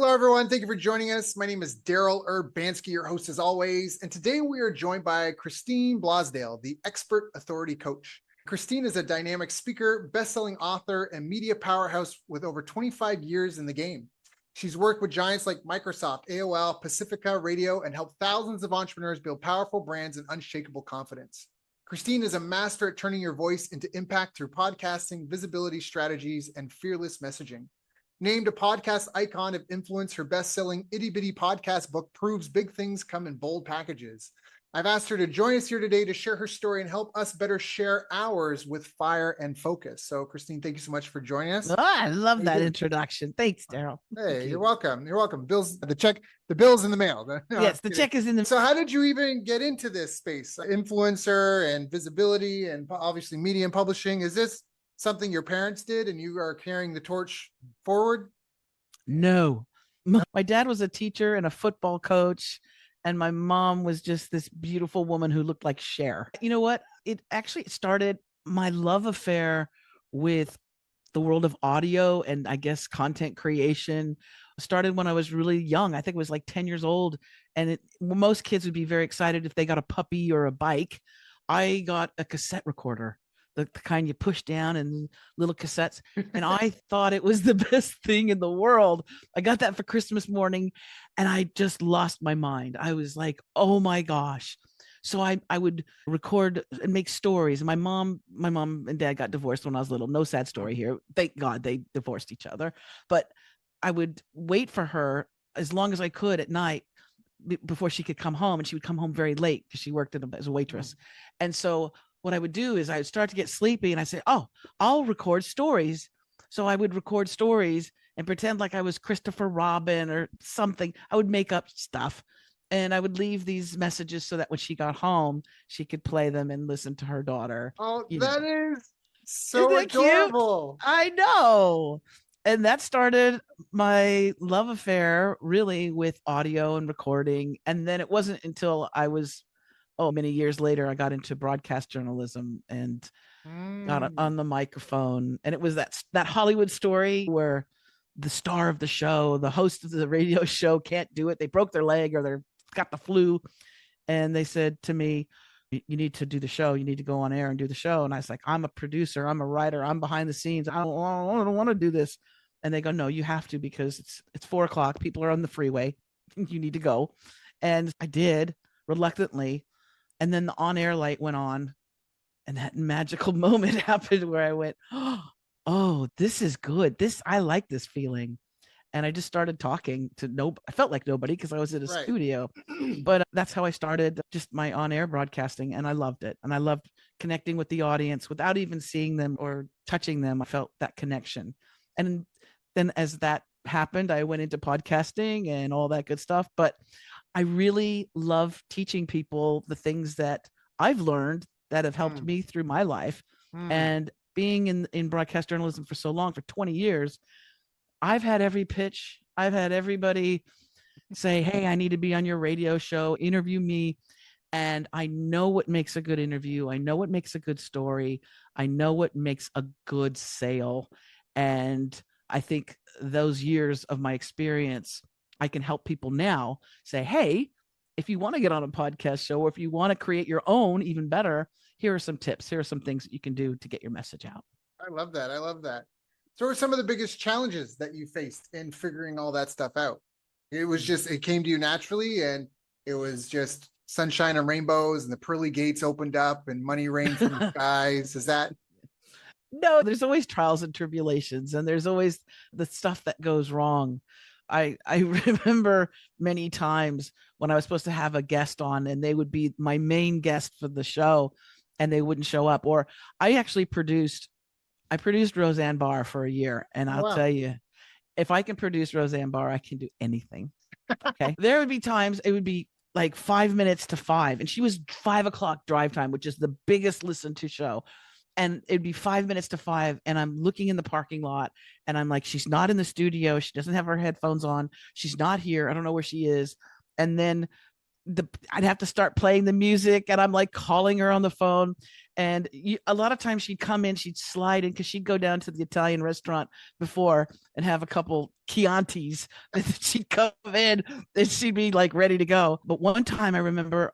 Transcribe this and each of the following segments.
Hello, everyone. Thank you for joining us. My name is Daryl Urbanski, your host as always. And today we are joined by Christine Blosdale, the expert authority coach. Christine is a dynamic speaker, best-selling author, and media powerhouse with over 25 years in the game. She's worked with giants like Microsoft, AOL, Pacifica Radio, and helped thousands of entrepreneurs build powerful brands and unshakable confidence. Christine is a master at turning your voice into impact through podcasting, visibility strategies, and fearless messaging. Named a podcast icon of influence, her best-selling Itty Bitty podcast book proves big things come in bold packages. I've asked her to join us here today to share her story and help us better share ours with fire and focus. So, Christine, thank you so much for joining us. Oh, I love that introduction. Thanks, Daryl. Hey, you're welcome. You're welcome. The bill's in the mail. No, yes, the check is in the. So, how did you even get into this space? Influencer and visibility, and obviously media and publishing. Is this something your parents did and you are carrying the torch forward? No, my dad was a teacher and a football coach, and my mom was just this beautiful woman who looked like Cher. You know what? It actually started my love affair with the world of audio and I guess content creation started when I was really young. I think it was like 10 years old. And most kids would be very excited if they got a puppy or a bike. I got a cassette recorder. The kind you push down and little cassettes. And I thought it was the best thing in the world. I got that for Christmas morning and I just lost my mind. I was like, oh my gosh. So I would record and make stories. My mom and dad got divorced when I was little. No sad story here. Thank God they divorced each other. But I would wait for her as long as I could at night before she could come home. And she would come home very late because she worked as a waitress. And so what I would do is I would start to get sleepy and I say, oh, I'll record stories. So I would record stories and pretend like I was Christopher Robin or something. I would make up stuff and I would leave these messages so that when she got home, she could play them and listen to her daughter. Oh, that is so adorable. Cute? I know. And that started my love affair really with audio and recording. And then it wasn't until I was many years later, I got into broadcast journalism and got on the microphone. And it was that Hollywood story where the star of the show, the host of the radio show can't do it. They broke their leg or they've got the flu. And they said to me, you need to do the show. You need to go on air and do the show. And I was like, I'm a producer. I'm a writer. I'm behind the scenes. I don't want to do this. And they go, no, you have to because it's 4:00. People are on the freeway. You need to go. And I did reluctantly. And then the on-air light went on and that magical moment happened where I went, oh, this is good. I like this feeling. And I just started talking to I felt like nobody because I was in a studio, but that's how I started just my on-air broadcasting. And I loved it. And I loved connecting with the audience without even seeing them or touching them. I felt that connection. And then as that happened, I went into podcasting and all that good stuff. But I really love teaching people the things that I've learned that have helped me through my life. And being in broadcast journalism for so long, for 20 years, I've had every pitch. I've had everybody say, hey, I need to be on your radio show, interview me. And I know what makes a good interview. I know what makes a good story. I know what makes a good sale. And I think those years of my experience, I can help people now say, hey, if you want to get on a podcast show or if you want to create your own, even better, here are some tips. Here are some things that you can do to get your message out. I love that. I love that. So what are some of the biggest challenges that you faced in figuring all that stuff out? It came to you naturally and it was just sunshine and rainbows and the pearly gates opened up and money rained from the skies. Is that? No, there's always trials and tribulations and there's always the stuff that goes wrong. I remember many times when I was supposed to have a guest on and they would be my main guest for the show and they wouldn't show up. Or I produced Roseanne Barr for a year. And I'll tell you, if I can produce Roseanne Barr, I can do anything. Okay. There would be times it would be like 5 minutes to 5 and she was 5 o'clock drive time, which is the biggest listened to show. And it'd be 5 minutes to 5 and I'm looking in the parking lot and I'm like, she's not in the studio. She doesn't have her headphones on. She's not here. I don't know where she is. And then I'd have to start playing the music, and I'm like calling her on the phone. And a lot of times she'd come in, she'd slide in because she'd go down to the Italian restaurant before and have a couple Chiantis. And she'd come in and she'd be like ready to go. But one time I remember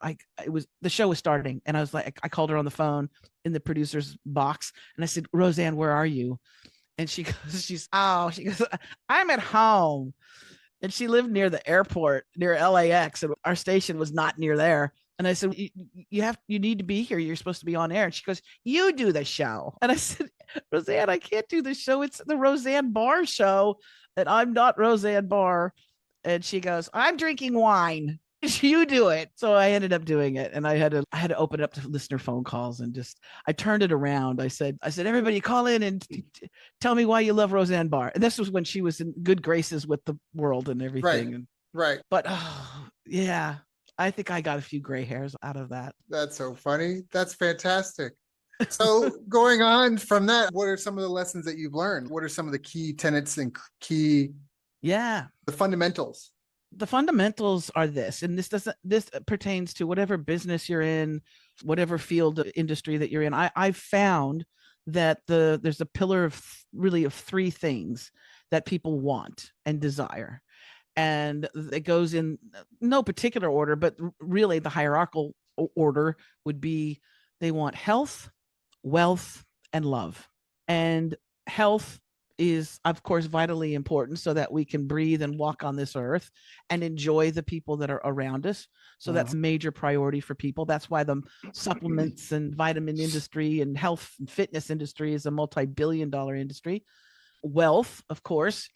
the show was starting, and I called her on the phone in the producer's box, and I said, Roseanne, where are you? And she goes, I'm at home. And she lived near the airport, near LAX, and our station was not near there. And I said, you need to be here. You're supposed to be on air. And she goes, you do the show. And I said, Roseanne, I can't do the show. It's the Roseanne Barr show. And I'm not Roseanne Barr. And she goes, I'm drinking wine. You do it. So I ended up doing it. And I had to open it up to listener phone calls, and I turned it around. I said, everybody call in and tell me why you love Roseanne Barr. And this was when she was in good graces with the world and everything. Right. But yeah, I think I got a few gray hairs out of that. That's so funny. That's fantastic. So going on from that, what are some of the lessons that you've learned? What are some of the key tenets and the fundamentals? The fundamentals are this, and this pertains to whatever business you're in, whatever field of industry that you're in. I've found that there's a pillar of three things that people want and desire. And it goes in no particular order, but really the hierarchical order would be they want health, wealth, and love. And health is, of course, vitally important so that we can breathe and walk on this earth and enjoy the people that are around us. So that's a major priority for people. That's why the supplements and vitamin industry and health and fitness industry is a multi-billion-dollar industry. Wealth, of course,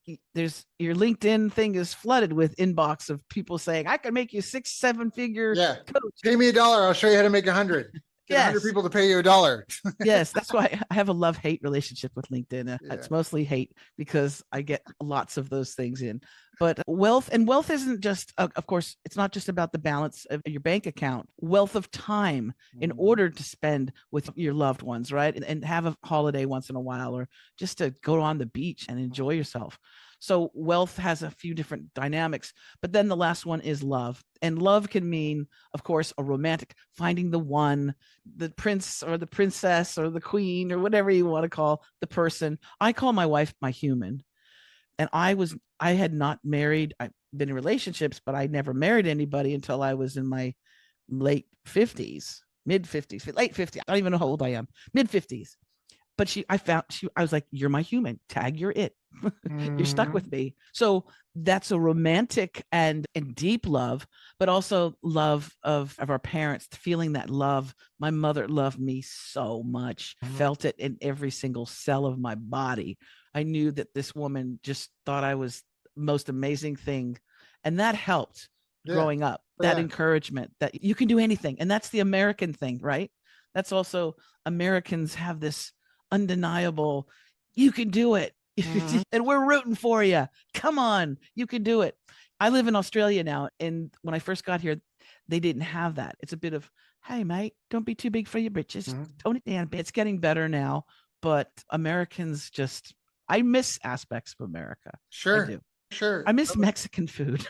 your LinkedIn thing is flooded with inbox of people saying, I can make you 6-7 figure coach. Pay me $1. I'll show you how to make 100. Get 100 people to pay you $1. Yes, that's why I have a love-hate relationship with LinkedIn. It's mostly hate because I get lots of those things in. But wealth isn't just, of course, it's not just about the balance of your bank account. Wealth of time in order to spend with your loved ones, right? And have a holiday once in a while, or just to go on the beach and enjoy yourself. So wealth has a few different dynamics, but then the last one is love. And love can mean, of course, a romantic, finding the one, the prince or the princess or the queen or whatever you want to call the person. I call my wife my human. And I had not married. I've been in relationships, but I never married anybody until I was in my late 50s, mid 50s, late 50s. I don't even know how old I am, mid 50s. But I was like, you're my human, tag, you're it. You're stuck with me. So that's a romantic and deep love, but also love of our parents, feeling that love. My mother loved me so much, felt it in every single cell of my body. I knew that this woman just thought I was the most amazing thing. And that helped growing up, that encouragement that you can do anything. And that's the American thing, right? That's also, Americans have this undeniable, you can do it. And we're rooting for you. Come on, you can do it. I live in Australia now. And when I first got here, they didn't have that. It's a bit of, hey, mate, don't be too big for your britches. Tone it down a bit. It's getting better now. But Americans I miss aspects of America. Sure. I do. Sure. I miss Mexican food.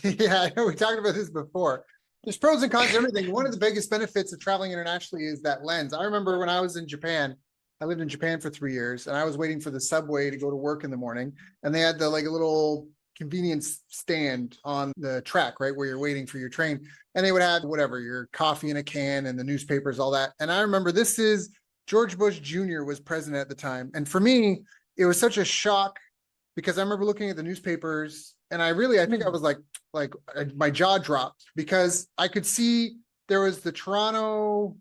Yeah, I know we talked about this before. There's pros and cons to everything. One of the biggest benefits of traveling internationally is that lens. I remember when I was in Japan, I lived in Japan for 3 years, and I was waiting for the subway to go to work in the morning. And they had a little convenience stand on the track, right, where you're waiting for your train. And they would have your coffee in a can and the newspapers, all that. And I remember George Bush Jr. was president at the time. And for me, it was such a shock because I remember looking at the newspapers, and I think I was like my jaw dropped because I could see there was the Toronto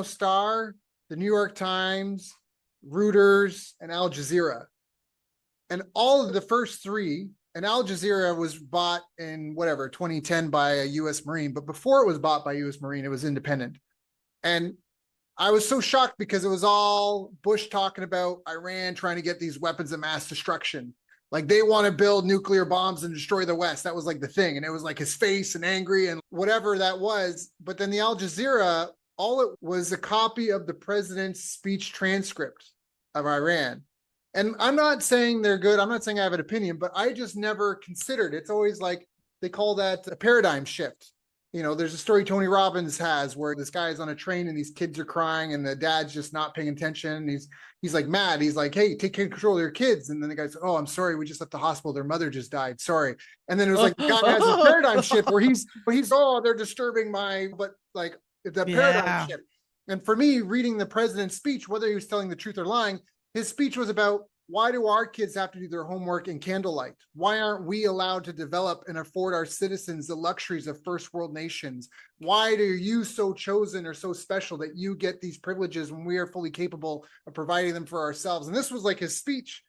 Star, the New York Times, Reuters, and Al Jazeera. And all of the first three, and Al Jazeera was bought in 2010 by a U.S. Marine. But before it was bought by U.S. Marine, it was independent. And I was so shocked because it was all Bush talking about Iran trying to get these weapons of mass destruction. Like they want to build nuclear bombs and destroy the West. That was the thing. And it was his face and angry and whatever that was. But then the Al Jazeera, all it was a copy of the president's speech transcript of Iran. And I'm not saying they're good. I'm not saying I have an opinion, but I just never considered. It's always they call that a paradigm shift. You know, there's a story Tony Robbins has where this guy is on a train and these kids are crying and the dad's just not paying attention. He's like mad. He's like, hey, take control of your kids. And then the guy's, oh, I'm sorry. We just left the hospital. Their mother just died. Sorry. And then it was like the guy has a paradigm shift where he's, oh, they're disturbing but like the paradigm shift. And for me, reading the president's speech, whether he was telling the truth or lying, his speech was about, why do our kids have to do their homework in candlelight? Why aren't we allowed to develop and afford our citizens the luxuries of first world nations? Why are you so chosen or so special that you get these privileges when we are fully capable of providing them for ourselves? And this was like his speech.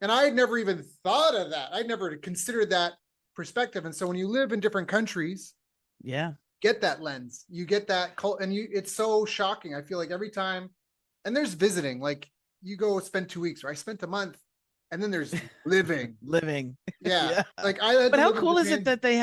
And I had never even thought of that. I'd never considered that perspective. And so when you live in different countries, get that lens, you get that cult, and it's so shocking. I feel like every time, and there's visiting, like, you go spend 2 weeks, or I spent a month, and then there's living. Yeah. Like but how cool is it that they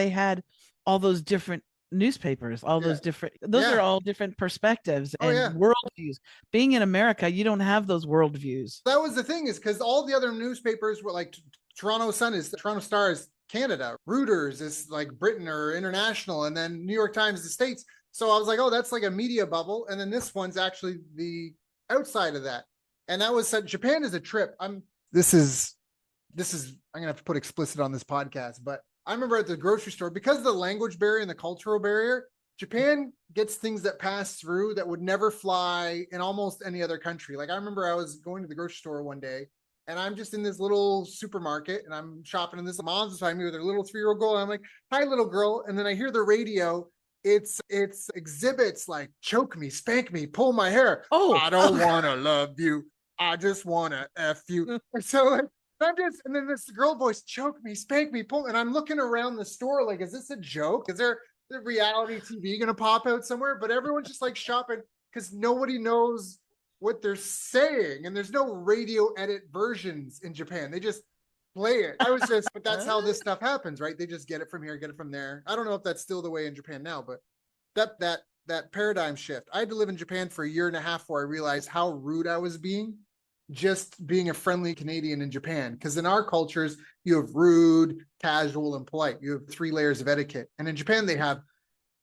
had all those different newspapers, all those different, those are all different perspectives and worldviews. Being in America, you don't have those worldviews. That was the thing, is because all the other newspapers were like Toronto Star is Canada, Reuters is like Britain or international, and then New York Times the States. So I was like, oh, that's like a media bubble. And then this one's actually the outside of that. And that was such, Japan is a trip. This is I'm gonna have to put explicit on this podcast, but I remember at the grocery store, because of the language barrier and the cultural barrier, Japan gets things that pass through that would never fly in almost any other country. Like I remember I was going to the grocery store one day and I'm just in this little supermarket and I'm shopping, and this mom's beside me with her little 3-year-old girl. And I'm like, hi, little girl. And then I hear the radio. It's exhibits like choke me, spank me, pull my hair. Oh, I don't want to love you. I just want to F you. So and then this girl voice, choke me, spank me, pull. And I'm looking around the store like, is this a joke? Is there the reality TV going to pop out somewhere? But everyone's just like shopping because nobody knows what they're saying. And there's no radio edit versions in Japan. They just play it. But that's how this stuff happens, right? They just get it from here, get it from there. I don't know if that's still the way in Japan now, but that paradigm shift. I had to live in Japan for 1.5 years before I realized how rude I was just being a friendly Canadian in Japan. Because in our cultures, you have rude, casual, and polite. You have 3 layers of etiquette. And in Japan, they have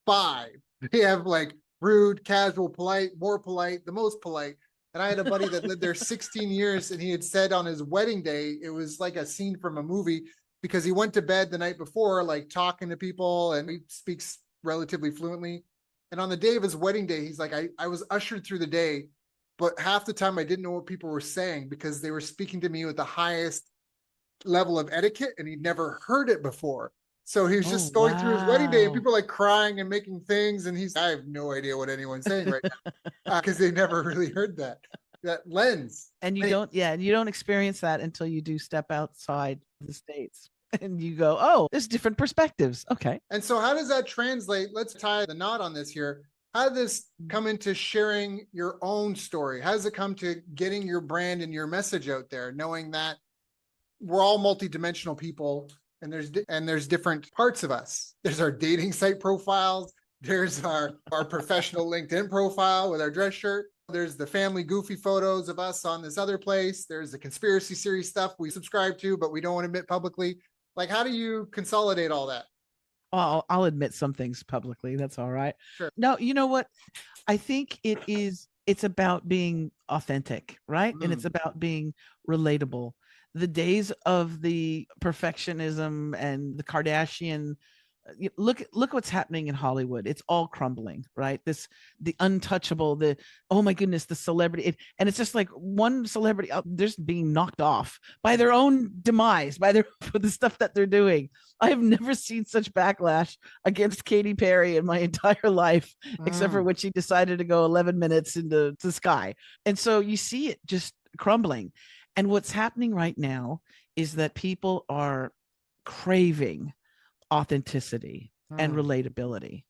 5. They have like rude, casual, polite, more polite, the most polite. And I had a buddy that lived there 16 years, and he had said on his wedding day, it was like a scene from a movie, because he went to bed the night before, like talking to people, and he speaks relatively fluently. And on the day of his wedding day, he's like, I was ushered through the day, but half the time I didn't know what people were saying because they were speaking to me with the highest level of etiquette, and he'd never heard it before. So he was just going through his wedding day, and people like crying and making things. And I have no idea what anyone's saying right now because they never really heard that lens. And you don't experience that until you do step outside the States and you go, oh, there's different perspectives. Okay. And so how does that translate? Let's tie the knot on this here. How did this come into sharing your own story? How does it come to getting your brand and your message out there, knowing that we're all multidimensional people? And there's different parts of us. There's our dating site profiles. There's our professional LinkedIn profile with our dress shirt. There's the family goofy photos of us on this other place. There's the conspiracy series stuff we subscribe to, but we don't want to admit publicly. Like, how do you consolidate all that? I'll admit some things publicly. That's all right. Sure. No, you know what? I think it's about being authentic, right? And it's about being relatable. The days of the perfectionism and the Kardashian, look what's happening in Hollywood. It's all crumbling, right? The untouchable, oh my goodness, the celebrity. And it's just like one celebrity they're just being knocked off by their own demise, for the stuff that they're doing. I have never seen such backlash against Katy Perry in my entire life, except for when she decided to go 11 minutes into the sky. And so you see it just crumbling. And what's happening right now is that people are craving authenticity and relatability.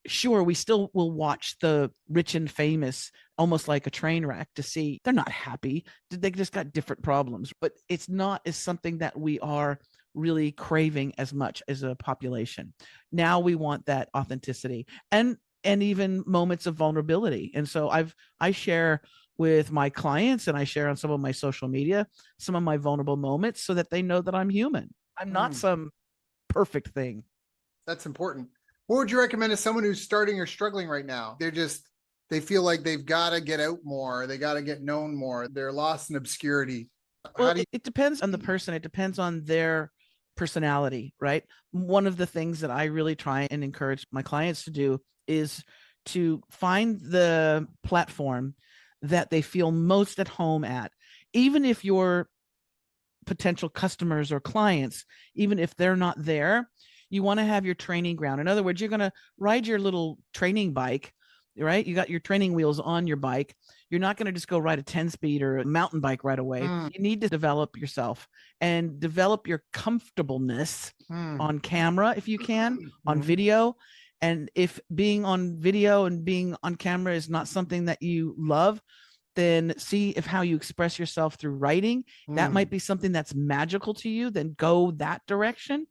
Sure, we still will watch the rich and famous almost like a train wreck to see they're not happy. They just got different problems, but it's not as something that we are really craving as much as a population. Now we want that authenticity and even moments of vulnerability. And so I share with my clients, and I share on some of my social media some of my vulnerable moments so that they know that I'm human. I'm not some perfect thing. That's important. What would you recommend to someone who's starting or struggling right now? They feel like they've got to get out more. They got to get known more. They're lost in obscurity. Well, it depends on the person. It depends on their personality, right? One of the things that I really try and encourage my clients to do is to find the platform that they feel most at home at. Even if your potential customers or clients, even if they're not there, you want to have your training ground. In other words, you're going to ride your little training bike, right? You got your training wheels on your bike. You're not going to just go ride a 10-speed or a mountain bike right away. You need to develop yourself and develop your comfortableness on camera if you can, on video. And if being on video and being on camera is not something that you love, then see if how you express yourself through writing. That might be something that's magical to you, then go that direction.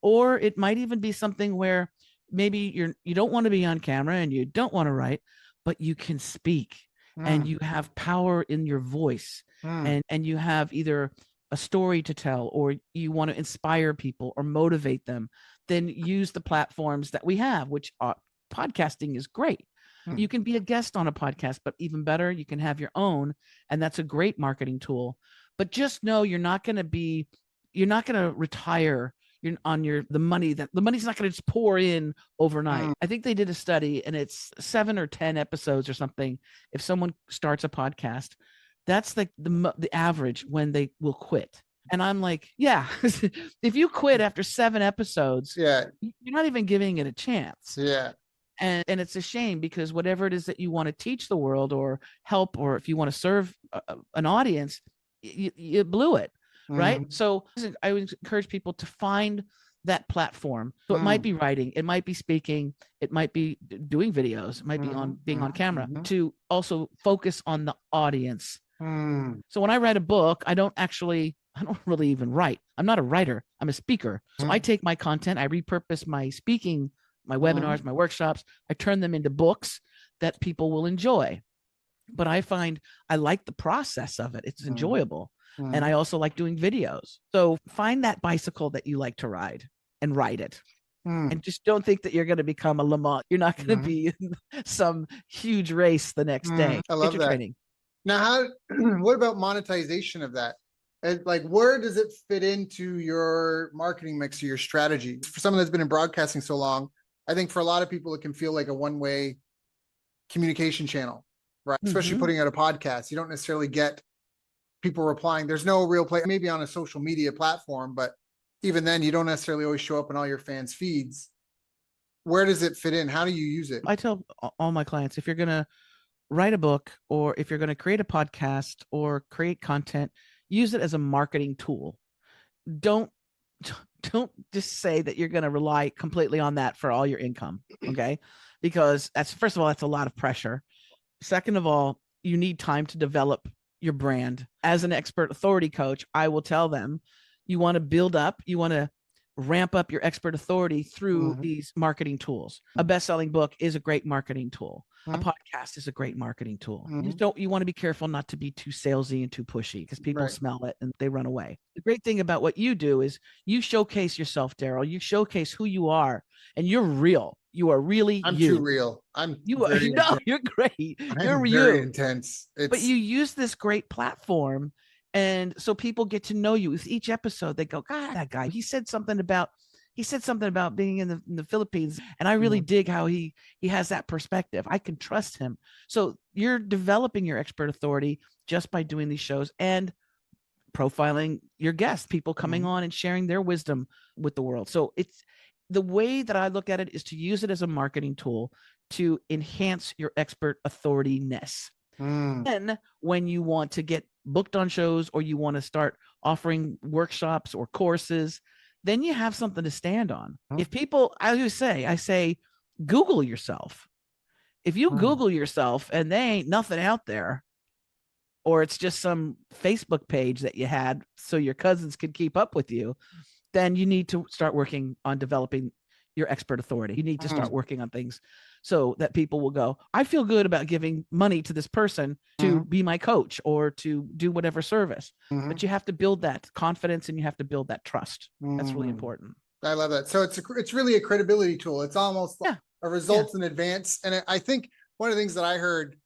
Or it might even be something where maybe you don't want to be on camera and you don't want to write, but you can speak and you have power in your voice and you have either a story to tell or you want to inspire people or motivate them. Then use the platforms that we have, which podcasting is great. You can be a guest on a podcast, but even better, you can have your own, and that's a great marketing tool. But just know you're not going to retire the money's not going to just pour in overnight. I think they did a study, and it's 7 or 10 episodes or something. If someone starts a podcast, that's like the average when they will quit. And I'm like, yeah, if you quit after 7 episodes, you're not even giving it a chance. Yeah. And it's a shame, because whatever it is that you want to teach the world or help, or if you want to serve an audience, you blew it, right? So I would encourage people to find that platform. So it might be writing, it might be speaking, it might be doing videos, it might be being on camera, to also focus on the audience. So when I write a book, I don't really even write. I'm not a writer. I'm a speaker. So I take my content, I repurpose my speaking, my webinars, my workshops, I turn them into books that people will enjoy. But I find I like the process of it. It's enjoyable. And I also like doing videos. So find that bicycle that you like to ride and ride it. And just don't think that you're going to become a Le Mans. You're not going to be in some huge race the next day. I love that. Training. Now, what about monetization of that? Like, where does it fit into your marketing mix or your strategy? For someone that's been in broadcasting so long, I think for a lot of people, it can feel like a one-way communication channel, right? Especially putting out a podcast. You don't necessarily get people replying. There's no real play, maybe on a social media platform, but even then, you don't necessarily always show up in all your fans' feeds. Where does it fit in? How do you use it? I tell all my clients, if you're going to write a book, or if you're going to create a podcast or create content, use it as a marketing tool. Don't just say that you're going to rely completely on that for all your income. Okay. Because first of all, that's a lot of pressure. Second of all, you need time to develop your brand. As an expert authority coach, I will tell them, you want to build up, you want to ramp up your expert authority through these marketing tools. A best-selling book is a great marketing tool. A podcast is a great marketing tool. You want to be careful not to be too salesy and too pushy, because people smell it and they run away. The great thing about what you do is you showcase yourself, Daryl. You showcase who you are, and you're real. You are really I'm you. too real. You're great. You're very intense. But you use this great platform, and so people get to know you. With each episode, they go, God, that guy, he said something about being in the Philippines, and I really dig how he has that perspective. I can trust him. So you're developing your expert authority just by doing these shows and profiling your guests, people coming on and sharing their wisdom with the world. So it's the way that I look at it is to use it as a marketing tool to enhance your expert authority-ness. Then when you want to get booked on shows, or you want to start offering workshops or courses, then you have something to stand on. If people, I say, Google yourself. If you Google yourself and there ain't nothing out there, or it's just some Facebook page that you had so your cousins could keep up with you, then you need to start working on developing your expert authority. You need to start working on things so that people will go, I feel good about giving money to this person to be my coach or to do whatever service. But you have to build that confidence and you have to build that trust. That's really important. I love that. So it's really a credibility tool. It's almost like Yeah. a results in advance. And I think one of the things that I heard,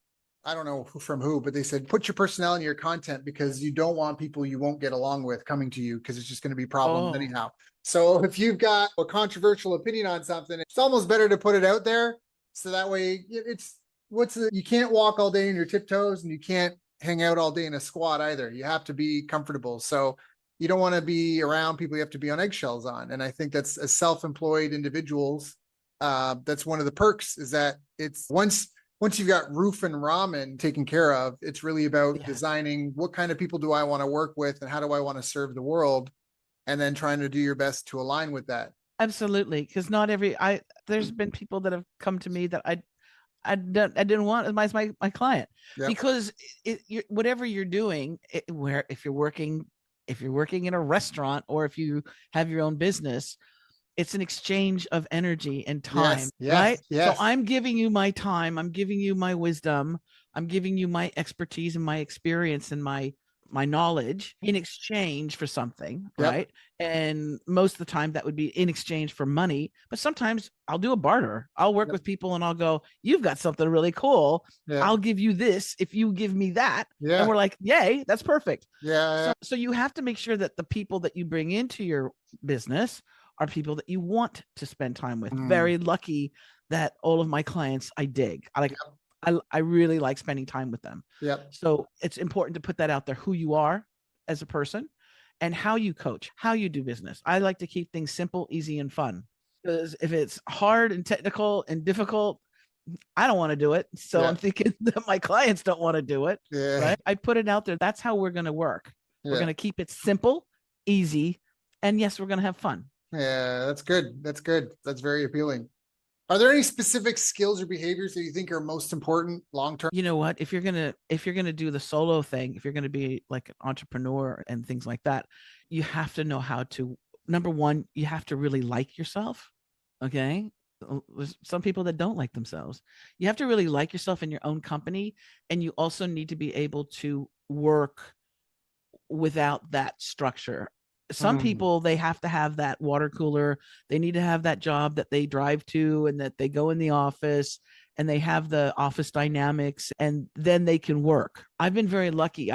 I don't know from who, but they said, put your personality in your content because you don't want people you won't get along with coming to you because it's just going to be problems Oh, anyhow. So if you've got a controversial opinion on something, it's almost better to put it out there. So that way you can't walk all day in your tiptoes and you can't hang out all day in a squat either. You have to be comfortable. So you don't want to be around people you have to be on eggshells on. And I think that's as self-employed individuals, that's one of the perks is that it's once you've got roof and ramen taken care of, it's really about designing what kind of people do I want to work with and how do I want to serve the world, and then trying to do your best to align with that. absolutely. Because not there's been people that have come to me that I didn't want as my client because whatever you're doing, where if you're working in a restaurant or if you have your own business, it's an exchange of energy and time, right? So I'm giving you my time, I'm giving you my wisdom, I'm giving you my expertise and my experience and my knowledge in exchange for something, right? And most of the time that would be in exchange for money, but sometimes I'll do a barter. I'll work with people and I'll go, you've got something really cool. I'll give you this if you give me that. And we're like, yay, that's perfect. So you have to make sure that the people that you bring into your business are people that you want to spend time with. Very lucky that all of my clients I dig. I really like spending time with them. So it's important to put that out there, who you are as a person and how you coach, how you do business. I like to keep things simple, easy, and fun. Because if it's hard and technical and difficult, I don't want to do it. So I'm thinking that my clients don't want to do it. Right? I put it out there. That's how we're going to work. We're going to keep it simple, easy, and yes, we're going to have fun. Yeah, that's good. That's good. That's very appealing. Are there any specific skills or behaviors that you think are most important long term? You know what? If you're gonna do the solo thing, if you're gonna be like an entrepreneur and things like that, you have to know how to. Number one, you have to really like yourself. Okay. There's some people that don't like themselves. You have to really like yourself in your own company, and you also need to be able to work without that structure. Some people, they have to have that water cooler. They need to have that job that they drive to and that they go in the office and they have the office dynamics and then they can work. I've been very lucky.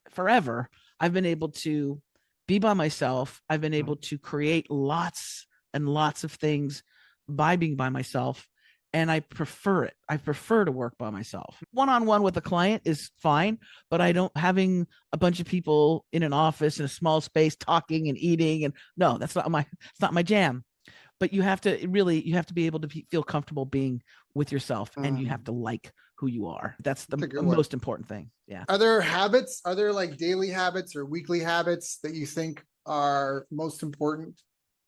Forever, I've been able to be by myself. I've been able to create lots and lots of things by being by myself. And I prefer it. I prefer to work by myself. One-on-one with a client is fine, but having a bunch of people in an office in a small space talking and eating and no, it's not my jam. But you have to be able to feel comfortable being with yourself and you have to like who you are. That's the most important thing. Yeah. Are there like daily habits or weekly habits that you think are most important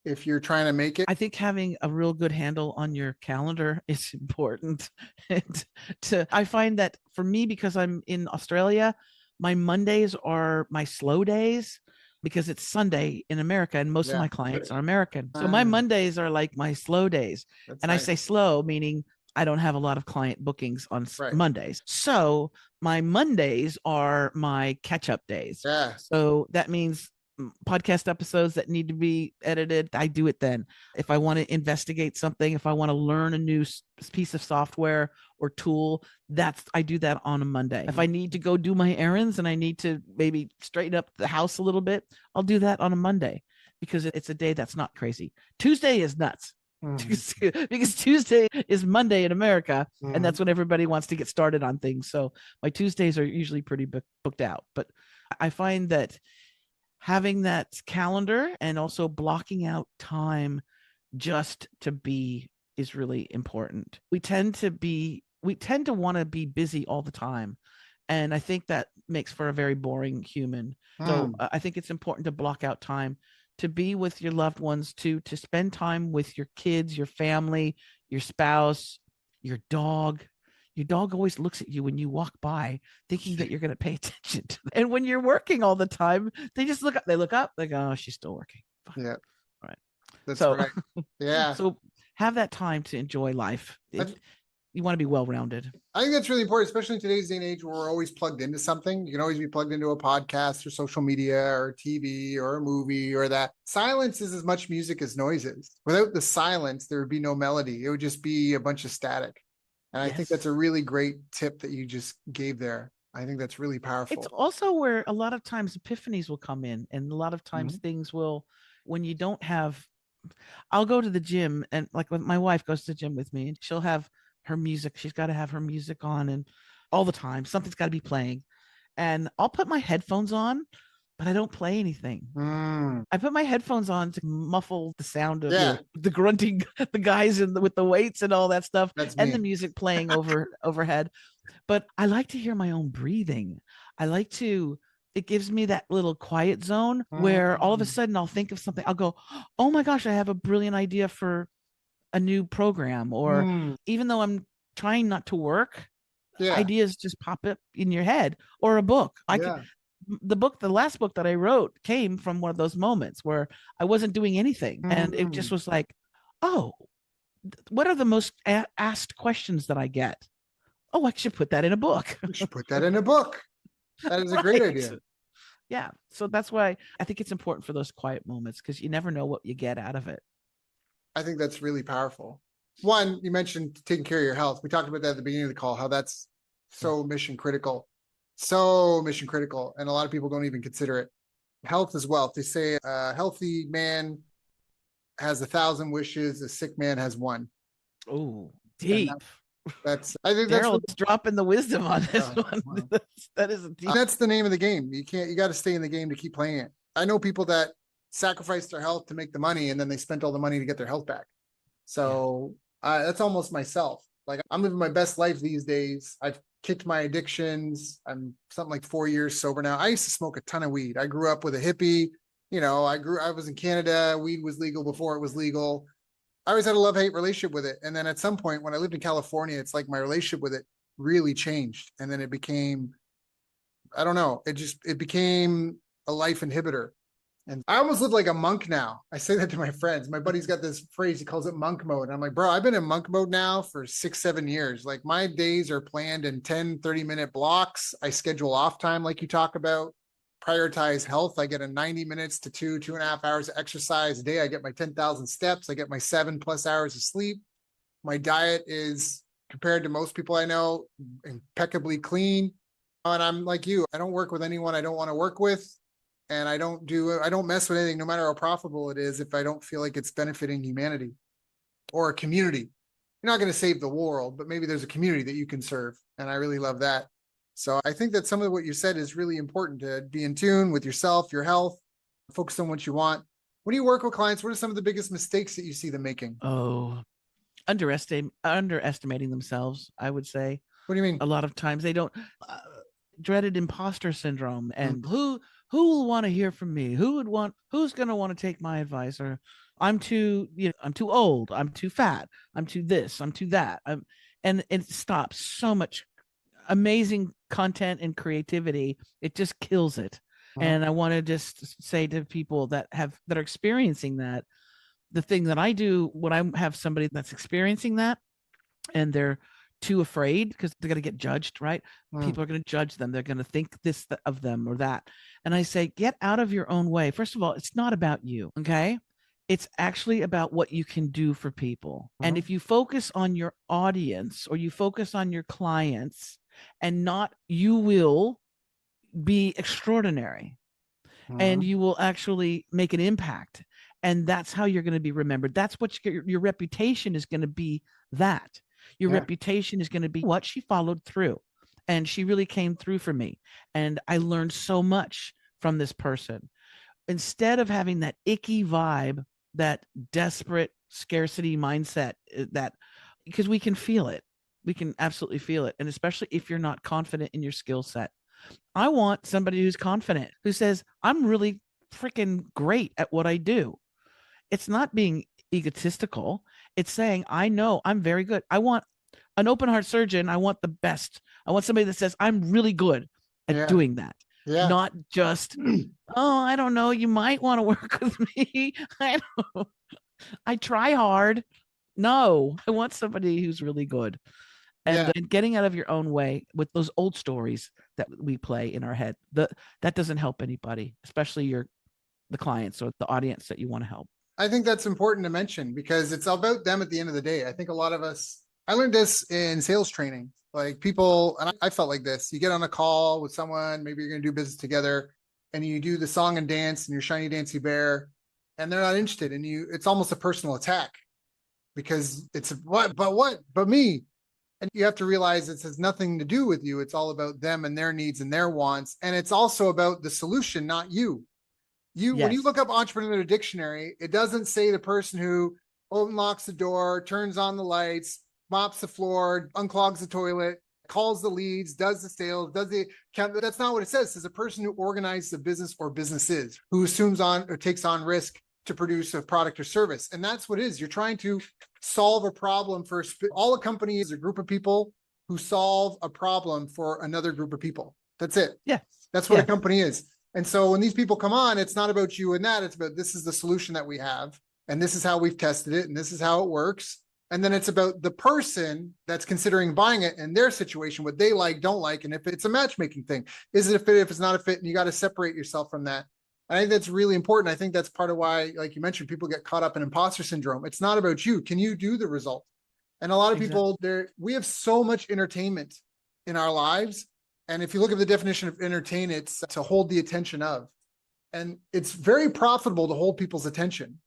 if you're trying to make it? I think having a real good handle on your calendar is important. I find that for me, because I'm in Australia, my Mondays are my slow days because it's Sunday in America and most of my clients are American. So my Mondays are like my slow days. That's nice. I say slow, meaning I don't have a lot of client bookings on Mondays. So my Mondays are my catch-up days. So that means podcast episodes that need to be edited, I do it then. If I want to investigate something, if I want to learn a new piece of software or tool, I do that on a Monday. If I need to go do my errands and I need to maybe straighten up the house a little bit, I'll do that on a Monday because it's a day that's not crazy. Tuesday is nuts. Because Tuesday is Monday in America and that's when everybody wants to get started on things. So my Tuesdays are usually pretty booked out. But I find that having that calendar and also blocking out time just to be is really important. We tend to want to be busy all the time. And I think that makes for a very boring human. So I think it's important to block out time to be with your loved ones, to spend time with your kids, your family, your spouse, your dog. Your dog always looks at you when you walk by thinking that you're going to pay attention to them. And when you're working all the time, they just look up, they go, oh, she's still working. Fine. Yeah. Right. That's right. Yeah. So have that time to enjoy life. you want to be well-rounded. I think that's really important, especially in today's day and age where we're always plugged into something. You can always be plugged into a podcast or social media or TV or a movie or that. Silence is as much music as noise is. Without the silence, there would be no melody. It would just be a bunch of static. And I think that's a really great tip that you just gave there. I think that's really powerful. It's also where a lot of times epiphanies will come in, and a lot of times things will, when you don't have, I'll go to the gym, and like when my wife goes to the gym with me, and she'll have her music. She's got to have her music on, and all the time something's got to be playing. And I'll put my headphones on, but I don't play anything. I put my headphones on to muffle the sound of the grunting, the guys with the weights and all that stuff, and the music playing overhead. But I like to hear my own breathing. It gives me that little quiet zone where all of a sudden I'll think of something. I'll go, oh my gosh, I have a brilliant idea for a new program. Or even though I'm trying not to work, ideas just pop up in your head. Or a book. The last book that I wrote came from one of those moments where I wasn't doing anything. And it just was like, oh, what are the most asked questions that I get? Oh, I should put that in a book. You should put that in a book. That is a great idea. Yeah. So that's why I think it's important for those quiet moments, because you never know what you get out of it. I think that's really powerful. One, you mentioned taking care of your health. We talked about that at the beginning of the call, how that's so mission critical. So mission critical. And a lot of people don't even consider it. Health is wealth. They say a healthy man has 1,000 wishes. A sick man has one. Oh, deep. I think Daryl's dropping the wisdom on this one. Wow. That is a deep. That's the name of the game. You got to stay in the game to keep playing it. I know people that sacrifice their health to make the money, and then they spent all the money to get their health back. So that's almost myself. Like, I'm living my best life these days. I've kicked my addictions. I'm something like 4 years sober now. I used to smoke a ton of weed. I grew up with a hippie. I was in Canada. Weed was legal before it was legal. I always had a love-hate relationship with it. And then at some point when I lived in California, it's like my relationship with it really changed. And then it became, I don't know, it became a life inhibitor. And I almost live like a monk now. I say that to my friends. My buddy's got this phrase, he calls it monk mode. And I'm like, bro, I've been in monk mode now for 6-7 years. Like, my days are planned in 10, 30-minute blocks. I schedule off time like you talk about. Prioritize health. I get a 90 minutes to 2.5 hours of exercise a day. I get my 10,000 steps. I get my 7+ hours of sleep. My diet is, compared to most people I know, impeccably clean. And I'm like you. I don't work with anyone I don't want to work with. And I don't mess with anything, no matter how profitable it is, if I don't feel like it's benefiting humanity or a community. You're not going to save the world, but maybe there's a community that you can serve. And I really love that. So I think that some of what you said is really important, to be in tune with yourself, your health, focus on what you want. When you work with clients, what are some of the biggest mistakes that you see them making? Oh, underestimating themselves, I would say. What do you mean? A lot of times they don't, dreaded imposter syndrome, and who will want to hear from me? Who's going to want to take my advice? Or I'm too old. I'm too fat. I'm too this. I'm too that. And it stops so much amazing content and creativity. It just kills it. And I want to just say to people that are experiencing that, the thing that I do when I have somebody that's experiencing that and they're too afraid because they're going to get judged, right? People are going to judge them. They're going to think this of them or that. And I say, get out of your own way. First of all, it's not about you. Okay. It's actually about what you can do for people. And if you focus on your audience or you focus on your clients and not, you will be extraordinary and you will actually make an impact. And that's how you're going to be remembered. That's what your reputation is going to be. That your reputation is going to be what she followed through, and she really came through for me. And I learned so much from this person. Instead of having that icky vibe, that desperate scarcity mindset, that, because we can feel it. We can absolutely feel it. And especially if you're not confident in your skill set. I want somebody who's confident, who says, I'm really freaking great at what I do. It's not being egotistical. It's saying, I know I'm very good. I want an open heart surgeon. I want the best. I want somebody that says, I'm really good at doing that. Not just, oh, I don't know, you might want to work with me. I try hard. No, I want somebody who's really good. And Yeah. then getting out of your own way with those old stories that we play in our head, that doesn't help anybody, especially the clients or the audience that you want to help. I think that's important to mention because it's about them at the end of the day. I think a lot of us, I learned this in sales training. Like people, and I felt like this. You get on a call with someone, maybe you're going to do business together, and you do the song and dance and your shiny dancy bear, and they're not interested. And it's almost a personal attack because it's but me. And you have to realize it has nothing to do with you. It's all about them and their needs and their wants. And it's also about the solution, not you. When you Yes. look up entrepreneur in a dictionary, it doesn't say the person who unlocks the door, turns on the lights, mops the floor, unclogs the toilet, calls the leads, does the sales, does the count. That's not what it says. It says a person who organizes a business or businesses, who assumes on or takes on risk to produce a product or service. And that's what it is. You're trying to solve a problem for all a company is a group of people who solve a problem for another group of people. That's it. Yes. That's what a company is. And so when these people come on, it's not about you and that. It's about this is the solution that we have, and this is how we've tested it, and this is how it works. And then it's about the person that's considering buying it and their situation, what they like, don't like, and if it's a matchmaking thing. Is it a fit? If it's not a fit, and you got to separate yourself from that. I think that's really important. I think that's part of why, like you mentioned, people get caught up in imposter syndrome. It's not about you. Can you do the result? And a lot of people, we have so much entertainment in our lives. And if you look at the definition of entertain, it's to hold the attention of. And it's very profitable to hold people's attention.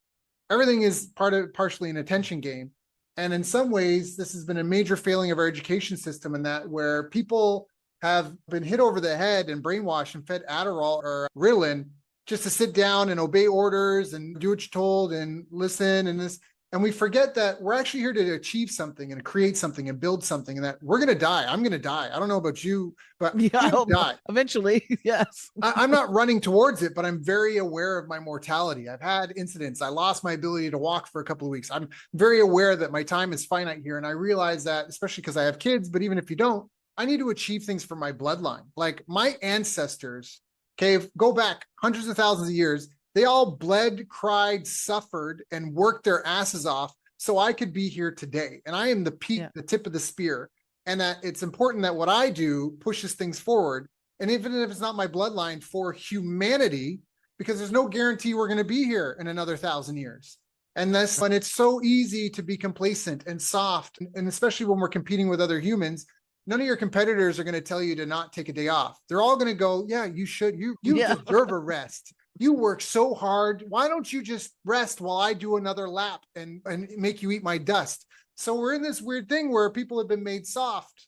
Everything is partially an attention game. And in some ways, this has been a major failing of our education system in that where people have been hit over the head and brainwashed and fed Adderall or Ritalin just to sit down and obey orders and do what you're told and listen and this. And we forget that we're actually here to achieve something and create something and build something, and that we're going to die. I'm going to die. I don't know about you, but yeah, I'm die. Eventually. Yes. I'm not running towards it, but I'm very aware of my mortality. I've had incidents. I lost my ability to walk for a couple of weeks. I'm very aware that my time is finite here. And I realize that, especially because I have kids, but even if you don't, I need to achieve things for my bloodline. Like my ancestors, okay, go back hundreds of thousands of years. They all bled, cried, suffered, and worked their asses off so I could be here today. And I am the peak, the tip of the spear. And that it's important that what I do pushes things forward. And even if it's not my bloodline, for humanity, because there's no guarantee we're going to be here in another 1,000 years. And it's so easy to be complacent and soft. And especially when we're competing with other humans, none of your competitors are going to tell you to not take a day off. They're all going to go, yeah, you should. You deserve a rest. You work so hard. Why don't you just rest while I do another lap and make you eat my dust? So we're in this weird thing where people have been made soft.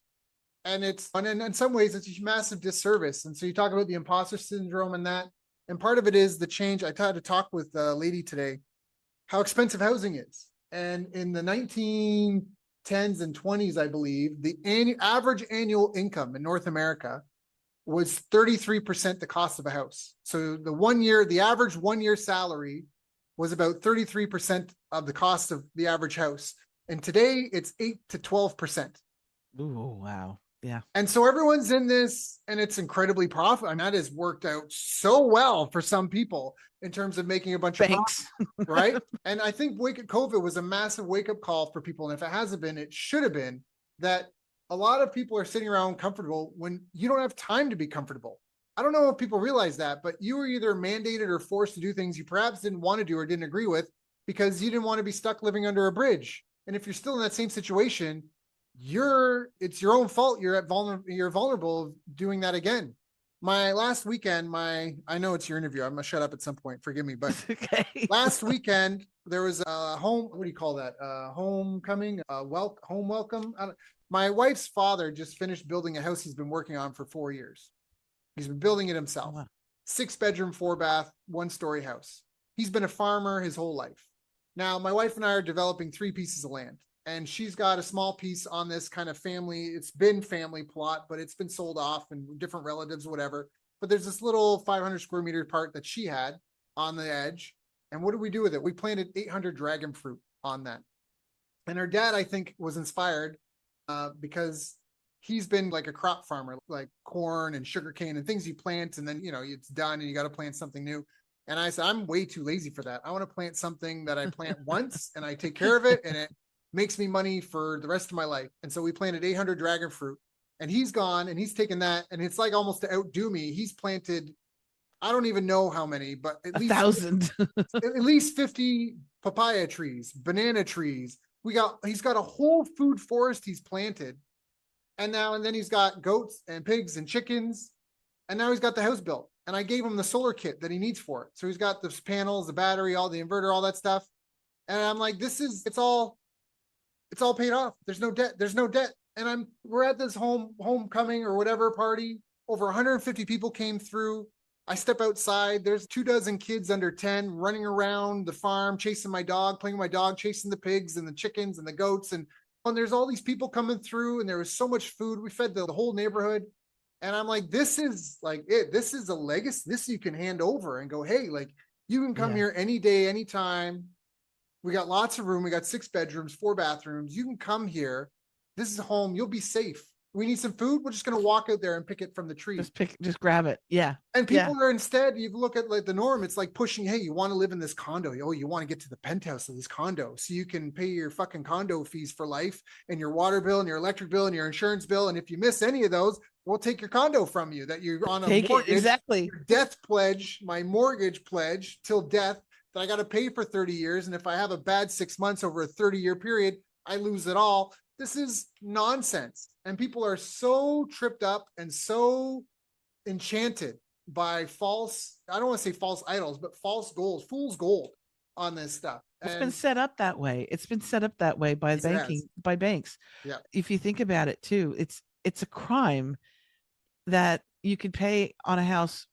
And in some ways, it's a massive disservice. And so you talk about the imposter syndrome and that. And part of it is the change. I tried to talk with a lady today, how expensive housing is. And in the 1910s and 20s, I believe, the average annual income in North America was 33% the cost of a house. So the average 1 year salary was about 33% of the cost of the average house. And today it's 8 to 12%. Ooh, wow. Yeah. And so everyone's in this, and it's incredibly profitable. And that has worked out so well for some people in terms of making a bunch of profits, right? And I think COVID was a massive wake-up call for people. And if it hasn't been, it should have been that a lot of people are sitting around comfortable when you don't have time to be comfortable. I don't know if people realize that, but you were either mandated or forced to do things you perhaps didn't want to do or didn't agree with because you didn't want to be stuck living under a bridge. And if you're still in that same situation, it's your own fault. You're vulnerable of doing that again. My last weekend, I know it's your interview. I'm gonna shut up at some point. Forgive me, but last weekend there was a what do you call that? Homecoming, home welcome. My wife's father just finished building a house he's been working on for 4 years. He's been building it himself. Oh, wow. 6-bedroom, 4-bath, 1-story house. He's been a farmer his whole life. Now, my wife and I are developing 3 pieces of land, and she's got a small piece on this kind of it's been family plot, but it's been sold off and different relatives, whatever. But there's this little 500 square meter part that she had on the edge. And what did we do with it? We planted 800 dragon fruit on that. And her dad, I think, was inspired because he's been like a crop farmer, like corn and sugarcane and things you plant and then, it's done and you got to plant something new. And I said, I'm way too lazy for that. I want to plant something that I plant once and I take care of it and makes me money for the rest of my life. And so we planted 800 dragon fruit, and he's gone and he's taken that. And it's like almost to outdo me. He's planted, I don't even know how many, but at least 1,000. at least 50 papaya trees, banana trees. He's got a whole food forest he's planted. And then he's got goats and pigs and chickens. And now he's got the house built. And I gave him the solar kit that he needs for it. So he's got the panels, the battery, all the inverter, all that stuff. And I'm like, it's all paid off. There's no debt. And we're at this homecoming or whatever party. Over 150 people came through. I step outside. There's 24 kids under 10 running around the farm, chasing my dog, playing with my dog, chasing the pigs and the chickens and the goats. And there's all these people coming through, and there was so much food. We fed the whole neighborhood. And I'm like, this is like it. This is a legacy. This you can hand over and go, hey, like you can come here any day, anytime. We got lots of room. We got 6 bedrooms, 4 bathrooms. You can come here. This is home. You'll be safe. We need some food. We're just going to walk out there and pick it from the tree. Just grab it. Yeah. And people are instead, you look at like the norm, it's like pushing, hey, you want to live in this condo. Oh, you want to get to the penthouse of this condo so you can pay your fucking condo fees for life and your water bill and your electric bill and your insurance bill. And if you miss any of those, we'll take your condo from you that you're on a mortgage. Exactly. Your death pledge, my mortgage pledge till death that I got to pay for 30 years. And if I have a bad 6 months over a 30-year period, I lose it all. This is nonsense. And people are so tripped up and so enchanted by false, I don't want to say false idols, but false goals, fool's gold on this stuff. It's been set up that way. It's been set up that way by banks. Yeah. If you think about it too, it's a crime that you could pay on a house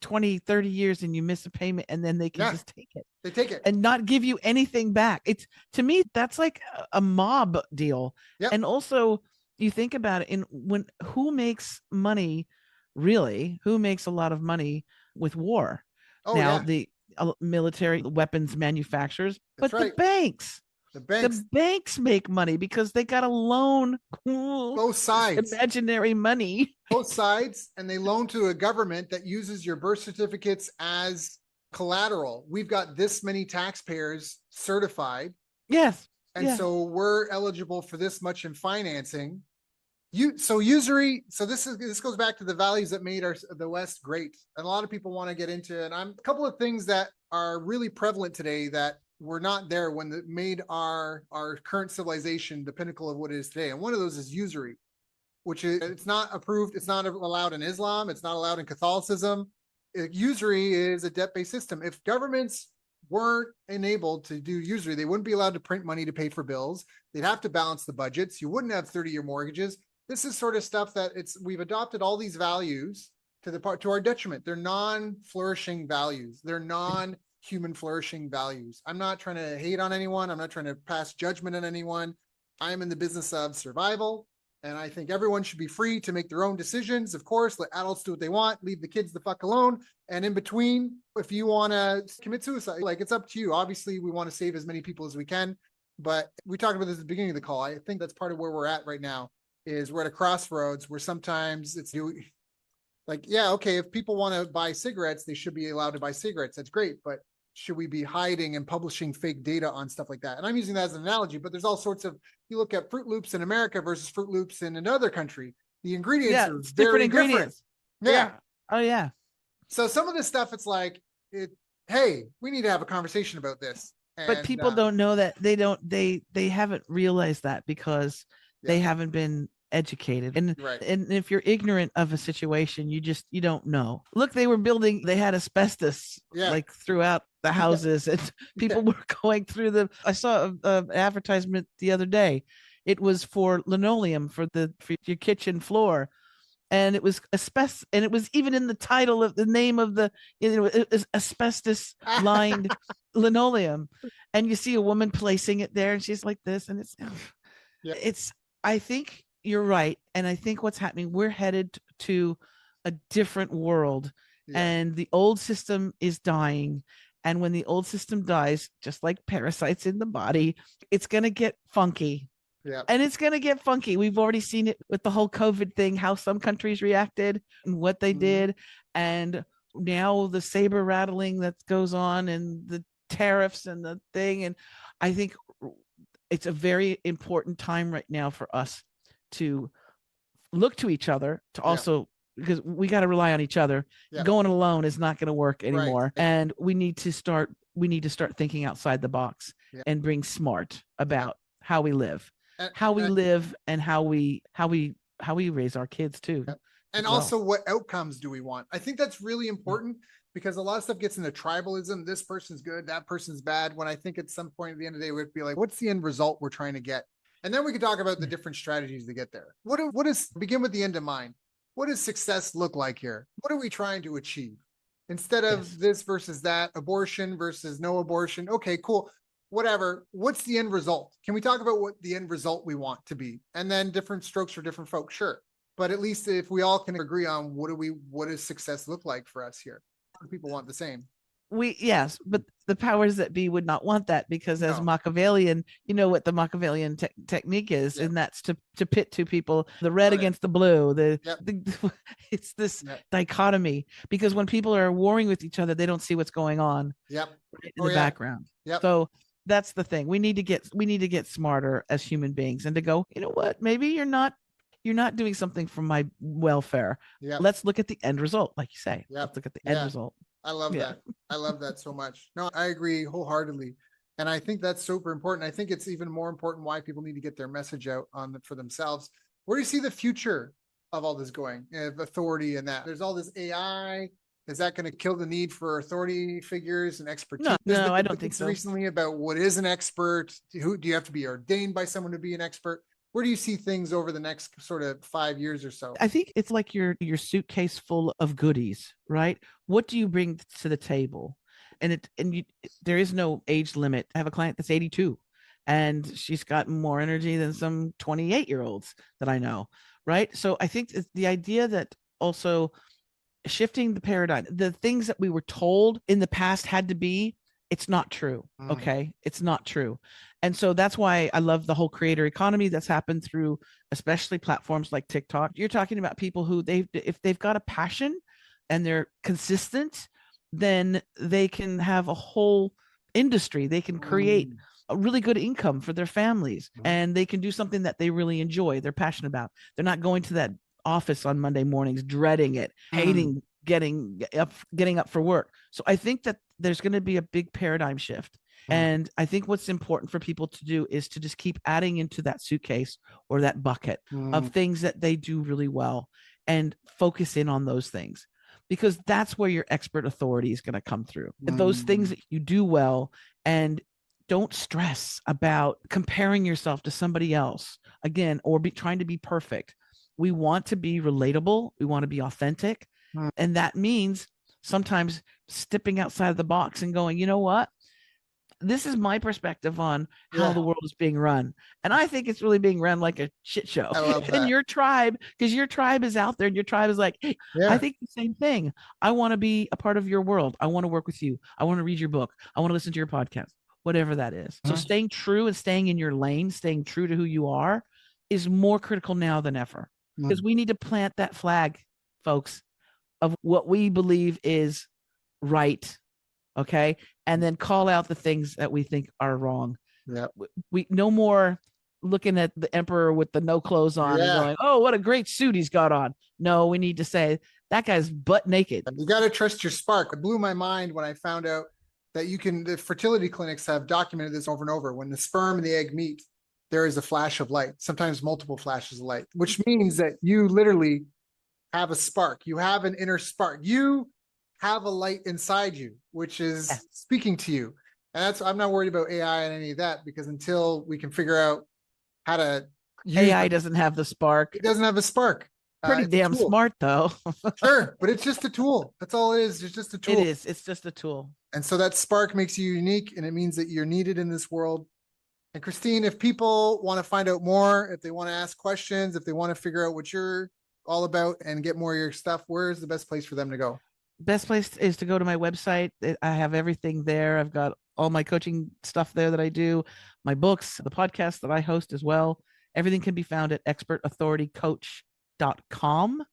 20, 30 years and you miss a payment, and then they can just take it. They take it and not give you anything back. It's, to me, that's like a mob deal. Yep. And also you think about it, who makes money, really, who makes a lot of money with war? The military weapons manufacturers, that's but right. The banks make money because they got to loan both sides, imaginary money, both sides, and they loan to a government that uses your birth certificates as collateral. We've got this many taxpayers certified. Yes. And so we're eligible for this much in financing. Usury. So this goes back to the values that made the West great. And a lot of people want to get into, and a couple of things that are really prevalent today that were not there when it made our current civilization the pinnacle of what it is today. And one of those is usury, which is, it's not approved. It's not allowed in Islam. It's not allowed in Catholicism. Usury is a debt-based system. If governments weren't enabled to do usury, they wouldn't be allowed to print money to pay for bills. They'd have to balance the budgets. You wouldn't have 30-year mortgages. This is sort of stuff that we've adopted all these values to our detriment. They're non-flourishing values. They're non-human flourishing values. I'm not trying to hate on anyone. I'm not trying to pass judgment on anyone. I'm in the business of survival. And I think everyone should be free to make their own decisions. Of course, let adults do what they want, leave the kids the fuck alone. And in between, if you want to commit suicide, like, it's up to you. Obviously, we want to save as many people as we can. But we talked about this at the beginning of the call. I think that's part of where we're at right now, is we're at a crossroads where sometimes it's like, yeah, okay, if people want to buy cigarettes, they should be allowed to buy cigarettes. That's great. But should we be hiding and publishing fake data on stuff like that? And I'm using that as an analogy, but there's all sorts of, you look at Fruit Loops in America versus Fruit Loops in another country, the ingredients are very different. Yeah. Oh yeah. So some of this stuff, it's like, hey, we need to have a conversation about this. But people don't know that. They haven't realized that because they haven't been educated. And if you're ignorant of a situation, you don't know. Look, they had asbestos like throughout the houses, and people were going through I saw an advertisement the other day. It was for linoleum for your kitchen floor. And it was asbestos, and it was even in the title of the name of it was asbestos lined linoleum. And you see a woman placing it there, and she's like this, and I think you're right. And I think what's happening, we're headed to a different world, and the old system is dying. And when the old system dies, just like parasites in the body, it's going to get funky. Yeah. And it's going to get funky. We've already seen it with the whole COVID thing, how some countries reacted and what they did. And now the saber rattling that goes on, and the tariffs and the thing. And I think it's a very important time right now for us to look to each other to also, because we got to rely on each other. Going alone is not going to work anymore. And we need to start thinking outside the box and being smart about how we live, and how we raise our kids too. And also, what outcomes do we want? I think that's really important, because a lot of stuff gets into tribalism. This person's good, that person's bad. When I think at some point at the end of the day, we'd be like, what's the end result we're trying to get? And then we could talk about the different strategies to get there. What is, begin with the end in mind. What does success look like here? What are we trying to achieve? Instead of this versus that, abortion versus no abortion. Okay, cool. Whatever. What's the end result? Can we talk about what the end result we want to be? And then different strokes for different folks, sure. But at least if we all can agree on what does success look like for us here? People want the same. Yes, but the powers that be would not want that, because as Machiavellian, you know what the Machiavellian technique is, and that's to pit two people, the red against the blue. It's this dichotomy, because when people are warring with each other, they don't see what's going on in the background. So that's the thing. We need to get smarter as human beings, and to go, you know what, maybe you're not doing something for my welfare. Let's look at the end result, like you say. Let's look at the end result. I love that. I love that so much. No, I agree wholeheartedly. And I think that's super important. I think it's even more important why people need to get their message out for themselves. Where do you see the future of all this going? Authority and that. There's all this AI. Is that going to kill the need for authority figures and expertise? No, I don't think so. Recently about what is an expert? Who do you have to be ordained by someone to be an expert? Where do you see things over the next sort of 5 years or so? I think it's like your suitcase full of goodies, right? What do you bring to the table? And there is no age limit. I have a client that's 82, and she's got more energy than some 28-year-olds that I know, right? So I think it's the idea that also shifting the paradigm, the things that we were told in the past had to be, it's not true. Okay. It's not true. And so that's why I love the whole creator economy that's happened through, especially platforms like TikTok. You're talking about people who if they've got a passion and they're consistent, then they can have a whole industry. They can create a really good income for their families, and they can do something that they really enjoy, they're passionate about. They're not going to that office on Monday mornings, dreading it, hating getting up for work. So I think that there's going to be a big paradigm shift. And I think what's important for people to do is to just keep adding into that suitcase or that bucket of things that they do really well, and focus in on those things, because that's where your expert authority is going to come through. Those things that you do well, and don't stress about comparing yourself to somebody else again, or trying to be perfect. We want to be relatable. We want to be authentic. And that means sometimes stepping outside of the box and going, you know what? This is my perspective on how the world is being run. And I think it's really being run like a shit show. I love that. And your tribe, because your tribe is out there, and your tribe is like, hey, I think the same thing. I want to be a part of your world. I want to work with you. I want to read your book. I want to listen to your podcast, whatever that is. So staying true and staying in your lane, staying true to who you are, is more critical now than ever, because we need to plant that flag, folks, of what we believe is right. Okay. And then call out the things that we think are wrong. We no more looking at the emperor with the no clothes on and going, oh, what a great suit he's got on. No, we need to say that guy's butt naked. You got to trust your spark. It blew my mind when I found out that the fertility clinics have documented this over and over. When the sperm and the egg meet, there is a flash of light, sometimes multiple flashes of light, which means that you literally have a spark. You have an inner spark. You have a light inside you, which is speaking to you. And I'm not worried about AI and any of that, because until we can figure out how to use AI doesn't have the spark. It doesn't have a spark. Pretty damn smart though. Sure, but it's just a tool. That's all it is. It's just a tool. It is. It's just a tool. And so that spark makes you unique, and it means that you're needed in this world. And Christine, if people want to find out more, if they want to ask questions, if they want to figure out what you're all about and get more of your stuff, where's the best place for them to go? Best place is to go to my website. I have everything there. I've got all my coaching stuff there that I do, my books, the podcast that I host as well. Everything can be found at expertauthoritycoach.com.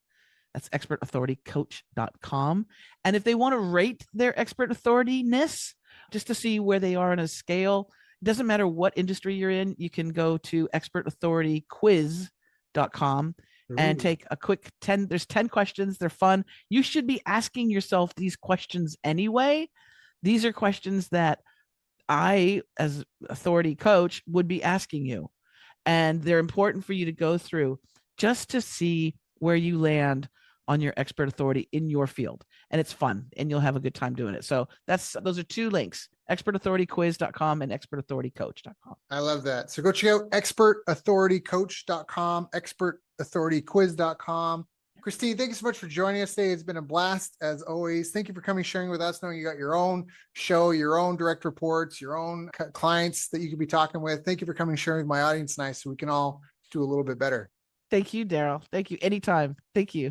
That's expertauthoritycoach.com. And if they want to rate their expert authorityness, just to see where they are on a scale, It doesn't matter what industry you're in. You can go to expertauthorityquiz.com and Ooh. take a quick 10. There's 10 questions. They're fun. You should be asking yourself these questions anyway. These are questions that I, as authority coach, would be asking you. And they're important for you to go through just to see where you land on your expert authority in your field. And it's fun and you'll have a good time doing it. So those are 2 links, expertauthorityquiz.com and expertauthoritycoach.com. I love that. So go check out expertauthoritycoach.com, expertauthorityquiz.com. Christine, thank you so much for joining us today. It's been a blast as always. Thank you for coming, sharing with us, knowing you got your own show, your own direct reports, your own clients that you could be talking with. Thank you for coming, sharing with my audience tonight so we can all do a little bit better. Thank you, Daryl. Thank you. Anytime. Thank you.